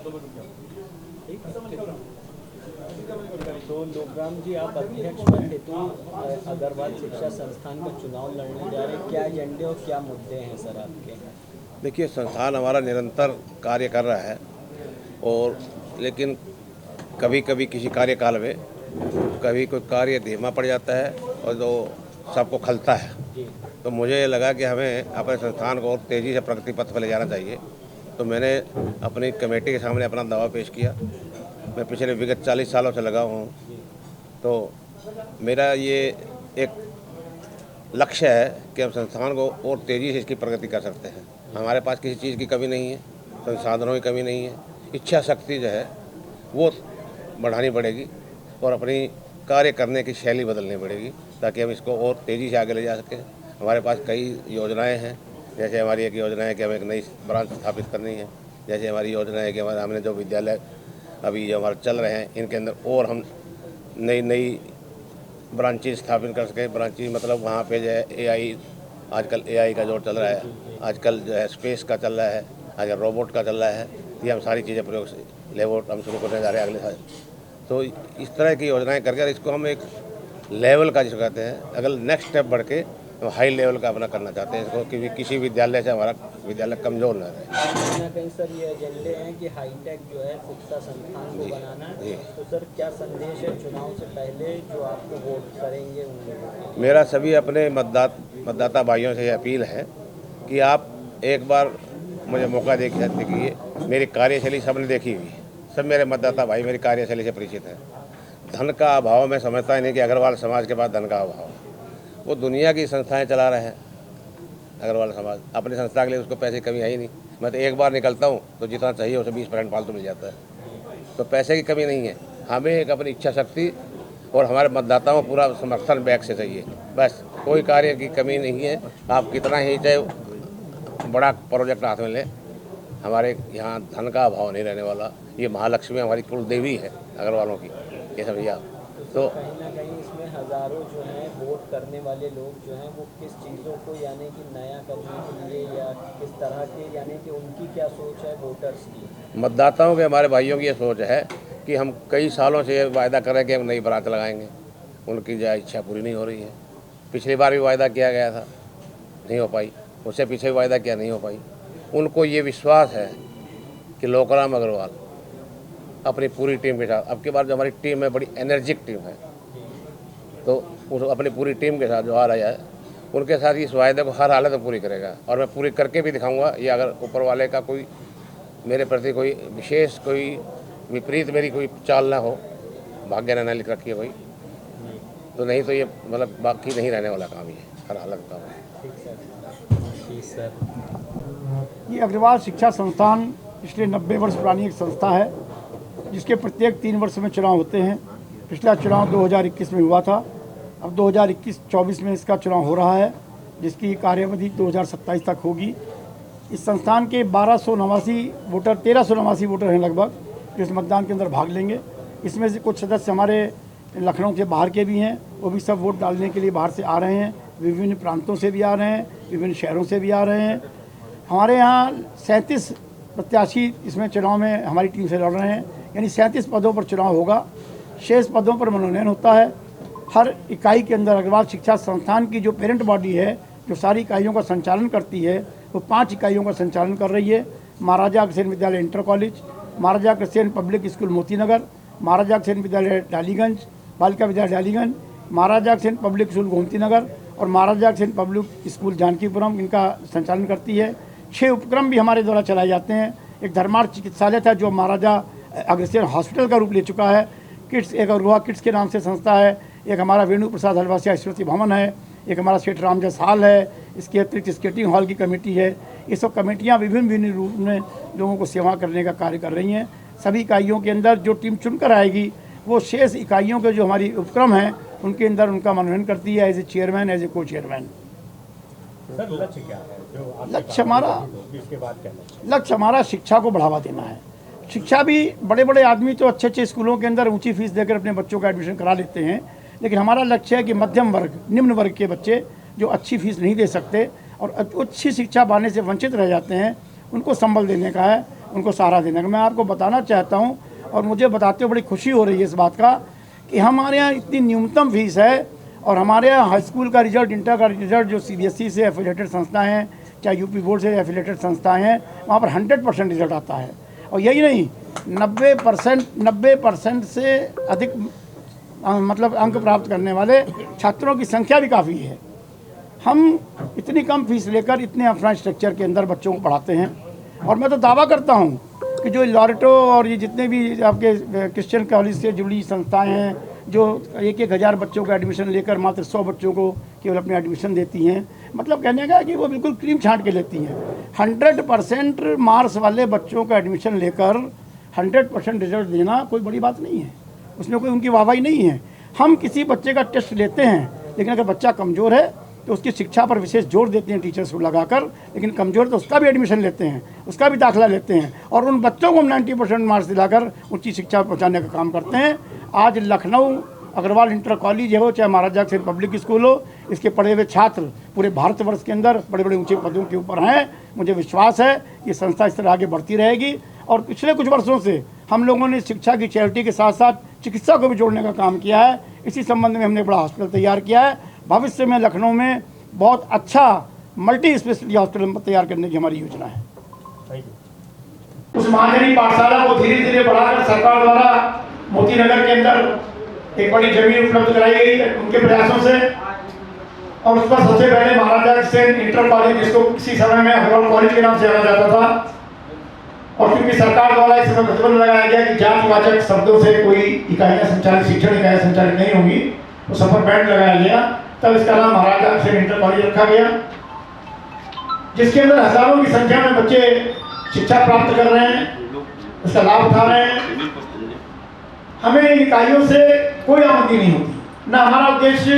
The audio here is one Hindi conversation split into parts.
तो लोकराम जी, आप अध्यक्ष पद हेतु अग्रवाल शिक्षा संस्थान का चुनाव लड़ने जा रहे हैं, क्या एजेंडे और क्या मुद्दे हैं सर आपके? देखिए, संस्थान हमारा निरंतर कार्य कर रहा है और लेकिन कभी कभी किसी कार्यकाल में कभी कोई कार्य धीमा पड़ जाता है और जो सबको खलता है। तो मुझे लगा कि हमें अपने संस्थान को और तेज़ी से प्रगति पथ पर ले जाना चाहिए। तो मैंने अपनी कमेटी के सामने अपना दावा पेश किया। मैं पिछले विगत 40 सालों से लगा हूँ, तो मेरा ये एक लक्ष्य है कि हम संस्थान को और तेज़ी से इसकी प्रगति कर सकते हैं। हमारे पास किसी चीज़ की कमी नहीं है, संसाधनों की कमी नहीं है, इच्छा शक्ति जो है वो बढ़ानी पड़ेगी और अपनी कार्य करने की शैली बदलनी पड़ेगी ताकि हम इसको और तेज़ी से आगे ले जा सकें। हमारे पास कई योजनाएं हैं, जैसे हमारी एक योजना है कि हमें एक नई ब्रांच स्थापित करनी है। जैसे हमारी योजना है कि हमने जो विद्यालय अभी जो हमारे चल रहे हैं इनके अंदर और हम नई ब्रांचेज स्थापित कर सकें। ब्रांचेज मतलब वहाँ पे जो है एआई, आजकल एआई का जोर चल रहा है, आजकल जो है स्पेस का चल रहा है, आजकल रोबोट का चल रहा है। ये हम सारी चीज़ें प्रयोग से लेबोट हम शुरू करने जा रहे हैं अगले साल। तो इस तरह की योजनाएं करके इसको हम एक लेवल का जिसको कहते हैं, अगर नेक्स्ट स्टेप बढ़ के हम हाई लेवल का अपना करना चाहते हैं इसको, क्योंकि किसी विद्यालय से हमारा विद्यालय कमज़ोर न रहे। कहीं ना कहीं सर ये एजेंडे हैं कि हाईटेक जो है शिक्षा संस्थान को बनाना है, तो सर क्या संदेश है चुनाव से पहले जो आपको वोट करेंगे उन लोगों को? मेरा सभी अपने मतदाता भाइयों से अपील है कि आप एक बार मुझे मौका देखिए। मेरी कार्यशैली सबने देखी हुई है, सब मेरे मतदाता भाई मेरी कार्यशैली से परिचित हैं। धन का अभाव मैं समझता ही नहीं कि अग्रवाल समाज के पास धन का अभाव। वो दुनिया की संस्थाएं चला रहे हैं। अग्रवाल समाज अपनी संस्था के लिए उसको पैसे की कमी है ही नहीं। मैं तो एक बार निकलता हूँ तो जितना चाहिए उसे 20% फालतू मिल जाता है। तो पैसे की कमी नहीं है, हमें एक अपनी इच्छा शक्ति और हमारे मतदाताओं को पूरा समर्थन बैक से चाहिए। बस कोई कार्य की कमी नहीं है। आप कितना ही चाहे बड़ा प्रोजेक्ट हाथ में लें, हमारे यहाँ धन का अभाव नहीं रहने वाला। ये महालक्ष्मी हमारी कुल देवी है अग्रवालों की, ये समझिए आप। तो कहीं ना कहीं इसमें हज़ारों जो हैं वोट करने वाले लोग जो हैं वो किस चीज़ों को यानी कि नया करने के लिए या किस तरह के यानी कि उनकी क्या सोच है वोटर्स की? मतदाताओं के हमारे भाइयों की ये सोच है कि हम कई सालों से ये वायदा कर रहे हैं कि हम नई ब्रांच लगाएंगे। उनकी जो इच्छा पूरी नहीं हो रही है। पिछली बार भी वायदा किया गया था, नहीं हो पाई। उससे पीछे भी वायदा किया, नहीं हो पाई। उनको ये विश्वास है कि लोकराम अग्रवाल अपनी पूरी टीम के साथ, अब की बार जो हमारी टीम है बड़ी एनर्जिक टीम है, तो उस अपनी पूरी टीम के साथ जो आ रहा है उनके साथ इस वायदे को हर हालत में पूरी करेगा और मैं पूरी करके भी दिखाऊंगा। ये अगर ऊपर वाले का कोई मेरे प्रति कोई विशेष कोई विपरीत मेरी कोई चाल ना हो, भाग्य ने लिख रखी है कोई, तो नहीं तो ये मतलब बाकी नहीं रहने वाला काम, ये हर हालत का काम। ठीक सर। ये अग्रवाल शिक्षा संस्थान पिछले 90 वर्ष पुरानी एक संस्था है जिसके प्रत्येक 3 वर्ष में चुनाव होते हैं। पिछला चुनाव 2021 में हुआ था, अब 2021-24 में इसका चुनाव हो रहा है जिसकी कार्यावधि 2027 तक होगी। इस संस्थान के 1389 वोटर हैं लगभग जो इस मतदान के अंदर भाग लेंगे। इसमें से कुछ सदस्य हमारे लखनऊ के बाहर के भी हैं, वो भी सब वोट डालने के लिए बाहर से आ रहे हैं, विभिन्न प्रांतों से भी आ रहे हैं, विभिन्न शहरों से भी आ रहे हैं। हमारे यहाँ 37 प्रत्याशी इसमें चुनाव में हमारी टीम से लड़ रहे हैं, यानी 37 पदों पर चुनाव होगा। शेष पदों पर मनोनयन होता है। हर इकाई के अंदर अग्रवाल शिक्षा संस्थान की जो पेरेंट बॉडी है जो सारी इकाइयों का संचालन करती है वो 5 इकाइयों का संचालन कर रही है। महाराजा अग्रसेन विद्यालय inter college, Maharaja Agrasen public school Motinagar, Maharaja Agrasen विद्यालय डालीगंज, बालिका विद्यालय डालीगंज, महाराजा अग्रसेन पब्लिक स्कूल गोमतीनगर और महाराजा अग्रसेन पब्लिक स्कूल जानकीपुरम इनका संचालन करती है। 6 उपक्रम भी हमारे द्वारा चलाए जाते हैं। एक धर्मार्थ चिकित्सालय था जो महाराजा अग्रसेन हॉस्पिटल का रूप ले चुका है। किड्स, एक अग्रवा किड्स के नाम से संस्था है। एक हमारा वेणु प्रसाद हलवासिया स्मृति भवन है। एक हमारा सेठ रामजस हॉल है। इसके अतिरिक्त स्केटिंग हॉल की कमेटी है। ये सब कमेटियाँ विभिन्न रूप में लोगों को सेवा करने का कार्य कर रही हैं। सभी इकाइयों के अंदर जो टीम चुनकर आएगी वो शेष इकाइयों के जो हमारी उपक्रम हैं उनके अंदर उनका मनोनयन करती है as a chairman, as a को चेयरमैन। लक्ष्य क्या है? लक्ष्य हमारा शिक्षा को बढ़ावा देना है। शिक्षा भी बड़े बड़े आदमी तो अच्छे अच्छे स्कूलों के अंदर ऊंची फीस देकर अपने बच्चों का एडमिशन करा लेते हैं, लेकिन हमारा लक्ष्य है कि मध्यम वर्ग, निम्न वर्ग के बच्चे जो अच्छी फीस नहीं दे सकते और अच्छी शिक्षा पाने से वंचित रह जाते हैं उनको संबल देने का है। उनको सहारा देने का। मैं आपको बताना चाहता हूँ और मुझे बताते हुए बड़ी खुशी हो रही है इस बात का कि हमारे यहाँ इतनी न्यूनतम फीस है और हमारे यहाँ हाई स्कूल का रिजल्ट, इंटर का रिजल्ट जो CBSE से एफिलेटेड संस्थाएं हैं, चाहे यूपी बोर्ड से एफिलेटेड संस्थाएं हैं, वहाँ पर 100% रिजल्ट आता है। और यही नहीं, 90% से अधिक मतलब अंक प्राप्त करने वाले छात्रों की संख्या भी काफ़ी है। हम इतनी कम फीस लेकर इतने इंफ्रास्ट्रक्चर के अंदर बच्चों को पढ़ाते हैं और मैं तो दावा करता हूँ कि जो लॉरेटो और ये जितने भी आपके क्रिश्चियन कॉलेज से जुड़ी संस्थाएं हैं जो 1-1 हज़ार बच्चों का एडमिशन लेकर मात्र 100 बच्चों को केवल अपनी एडमिशन देती हैं, मतलब कहने का कि वो बिल्कुल क्रीम छांट के लेती हैं। 100% मार्क्स वाले बच्चों का एडमिशन लेकर 100% रिजल्ट देना कोई बड़ी बात नहीं है, उसमें कोई उनकी वाहवाही नहीं है। हम किसी बच्चे का टेस्ट लेते हैं, लेकिन अगर बच्चा कमज़ोर है तो उसकी शिक्षा पर विशेष जोर देते हैं टीचर्स को लगाकर, लेकिन कमज़ोर तो उसका भी एडमिशन लेते हैं, उसका भी दाखिला लेते हैं और उन बच्चों को हम 90% मार्क्स दिलाकर ऊंची शिक्षा पहुंचाने का काम करते हैं। आज लखनऊ अग्रवाल इंटर कॉलेज हो, चाहे महाराजा से पब्लिक स्कूल हो, इसके पढ़े हुए छात्र पूरे भारतवर्ष के अंदर बड़े बड़े ऊंचे पदों के ऊपर हैं। मुझे विश्वास है कि संस्था इस तरह आगे बढ़ती रहेगी। और पिछले कुछ वर्षों से हम लोगों ने शिक्षा की चैरिटी के साथ साथ चिकित्सा को भी जोड़ने का काम किया है। इसी संबंध में हमने बड़ा हॉस्पिटल तैयार किया है। भविष्य में लखनऊ में बहुत अच्छा मल्टी स्पेशलिटी हॉस्पिटल तैयार करने की हमारी योजना है। उस माध्यमिक पाठशाला को धीरे धीरे बढ़ाकर सरकार द्वारा मोती नगर के अंदर एक बड़ी जमीन उपलब्ध कराई गई उनके प्रयासों से, और उस पर सबसे पहले महाराजा सेन इंटर कॉलेज, जिसको किसी समय में अग्रवाल कॉलेज के नाम से जाना जाता था, और क्योंकि सरकार द्वारा इस समय प्रतिबंध लगाया गया कि जातिवाचक शब्दों से कोई इकाइयाँ संचालित, शिक्षण इकाइयाँ संचालित नहीं होंगी, तो सब पर बैन लगाया गया। तब इसका नाम महाराजा सेन इंटर कॉलेज रखा गया, जिसके अंदर हजारों की संख्या में बच्चे शिक्षा प्राप्त कर रहे हैं, उसका लाभ उठा रहे हैं। हमें इन इकाइयों से कोई आमदनी नहीं होती, न हमारा उद्देश्य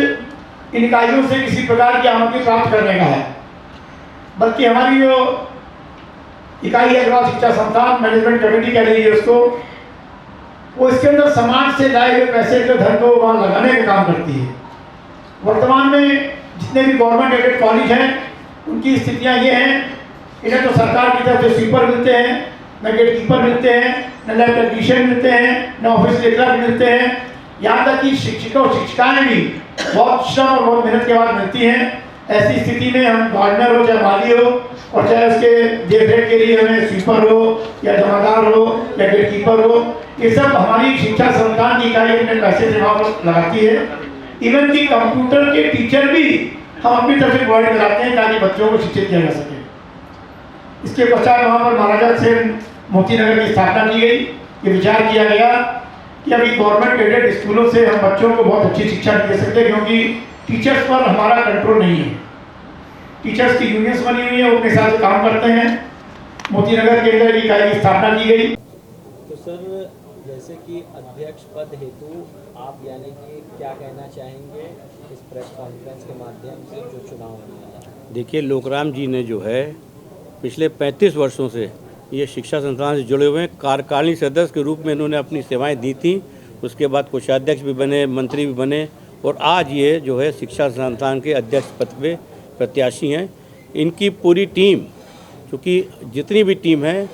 इन इकाइयों से किसी प्रकार की आमदनी प्राप्त करने का है, बल्कि हमारी जो इकाई है अग्रवाल शिक्षा संस्थान मैनेजमेंट कमेटी कह रही है उसको, वो इसके अंदर समाज से लाए हुए पैसे के धन को वहाँ लगाने का काम करती है। वर्तमान में जितने भी गवर्नमेंट एडेड कॉलेज हैं उनकी स्थितियाँ ये हैं, इन्हें तो सरकार की तरफ से स्वीपर मिलते हैं, न गेट कीपर मिलते हैं, न लैब टेक्नीशियन मिलते हैं, न ऑफिस क्लर्क मिलते हैं। यहाँ तक कि शिक्षकों और शिक्षिकाएँ भी बहुत श्रम और बहुत मेहनत के बाद मिलती हैं। ऐसी स्थिति में हम गार्डनर हो, चाहे माली हो, और चाहे उसके देखरेख के लिए हमें स्वीपर हो या जमादार हो या गेट कीपर हो, ये सब हमारी शिक्षा संस्थान की इकाई अपने पैसे से वहाँ पर लगाती है। इवन कि कंप्यूटर के टीचर भी हम अपनी तरफ से प्रोवाइड कराते हैं ताकि बच्चों को शिक्षित किया जा सके। इसके पश्चात वहाँ पर महाराजा सेन मोती नगर की स्थापना की गई। ये विचार किया गया कि अभी गवर्नमेंट एडेड स्कूलों से हम बच्चों को बहुत अच्छी शिक्षा दे सकते हैं, क्योंकि टीचर्स पर हमारा कंट्रोल नहीं है। टीचर्स की यूनियंस बनी हुई है, वो अपने साथ काम करते हैं। मोती नगर के अंदर इकाई की स्थापना की गई। तो सर, जैसे कि अध्यक्ष पद हेतु आप यानी कि क्या कहना चाहेंगे इस प्रेस कॉन्फ्रेंस के माध्यम से जो चुनाव होने वाला है? देखिए, लोकराम जी ने जो है पिछले 35 वर्षों से ये शिक्षा संस्थान से जुड़े हुए हैं। कार्यकारिणी सदस्य के रूप में इन्होंने अपनी सेवाएं दी थी, उसके बाद कोषाध्यक्ष भी बने, मंत्री भी बने, और आज ये जो है शिक्षा संस्थान के अध्यक्ष पद पे प्रत्याशी हैं। इनकी पूरी टीम, क्योंकि जितनी भी टीम है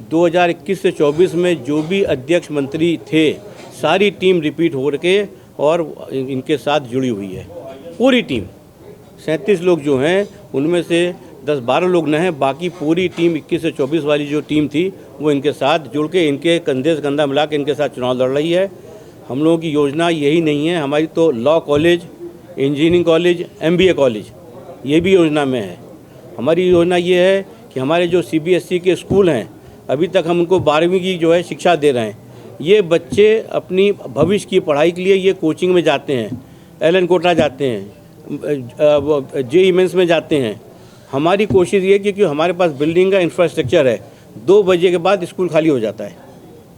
2021 से 24 में जो भी अध्यक्ष मंत्री थे, सारी टीम रिपीट हो के और इनके साथ जुड़ी हुई है। पूरी टीम 37 लोग जो हैं उनमें से 10-12 लोग न हैं, बाकी पूरी टीम 21 से 24 वाली जो टीम थी वो इनके साथ जुड़ के, इनके कंधे से कंधा मिला के इनके साथ चुनाव लड़ रही है। हम लोगों की योजना यही नहीं है, हमारी तो law college, engineering college, MBA college ये भी योजना में है। हमारी योजना ये है कि हमारे जो CBSE के स्कूल हैं, अभी तक हम उनको 12वीं की जो है शिक्षा दे रहे हैं। ये बच्चे अपनी भविष्य की पढ़ाई के लिए ये कोचिंग में जाते हैं, एलन कोटा जाते हैं, JEE मेंस में जाते हैं। हमारी कोशिश ये कि हमारे पास बिल्डिंग का इंफ्रास्ट्रक्चर है, 2 बजे के बाद स्कूल खाली हो जाता है,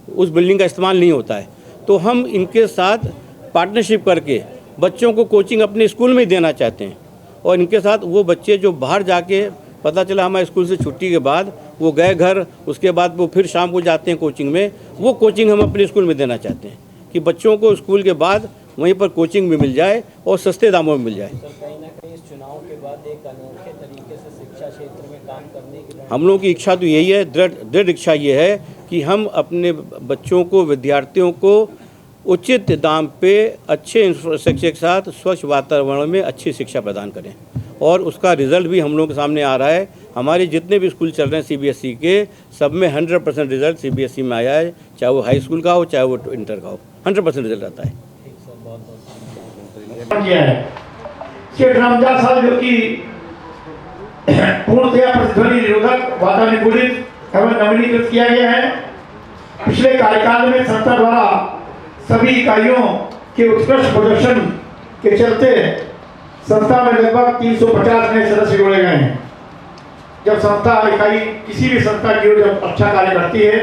उस बिल्डिंग का इस्तेमाल नहीं होता है। तो हम इनके साथ पार्टनरशिप करके बच्चों को कोचिंग अपने स्कूल में ही देना चाहते हैं, और इनके साथ वो बच्चे जो बाहर जाके पता चला हमारे स्कूल से छुट्टी के बाद वो गए घर, उसके बाद वो फिर शाम को जाते हैं कोचिंग में, वो कोचिंग हम अपने स्कूल में देना चाहते हैं कि बच्चों को स्कूल के बाद वहीं पर कोचिंग भी मिल जाए और सस्ते दामों में मिल जाए। सर, कहीं ना कहीं इस चुनाव के बाद एक अनोखे तरीके से शिक्षा क्षेत्र में काम करने की? हम लोगों की इच्छा तो यही है, दृढ़ इच्छा ये है कि हम अपने बच्चों को, विद्यार्थियों को उचित दाम पे अच्छे इंफ्रास्ट्रक्चर के साथ स्वच्छ वातावरण में अच्छी शिक्षा प्रदान करें, और उसका रिज़ल्ट भी हम लोगों के सामने आ रहा है। हमारे जितने भी स्कूल चल रहे हैं सीबीएसई के, सब में 100% रिजल्ट सीबीएसई में आया है, चाहे वो हाई स्कूल का हो चाहे वो इंटर का हो, 100% रिजल्ट आता है। ठीक सर, बहुत बहुत किया है कि रमजान साल जो कि पूर्णतया प्रतिध्वनि निरोधक, वातानुकूलित एवं नवीनीकृत किया गया है। पिछले कार्यकाल में संस्था द्वारा सभी इकाइयों के उत्कृष्ट प्रदर्शन के चलते संस्था में लगभग 350 नए सदस्य जोड़े गए हैं। जब संस्था इकाई किसी भी संस्था की ओर जब अच्छा कार्य करती है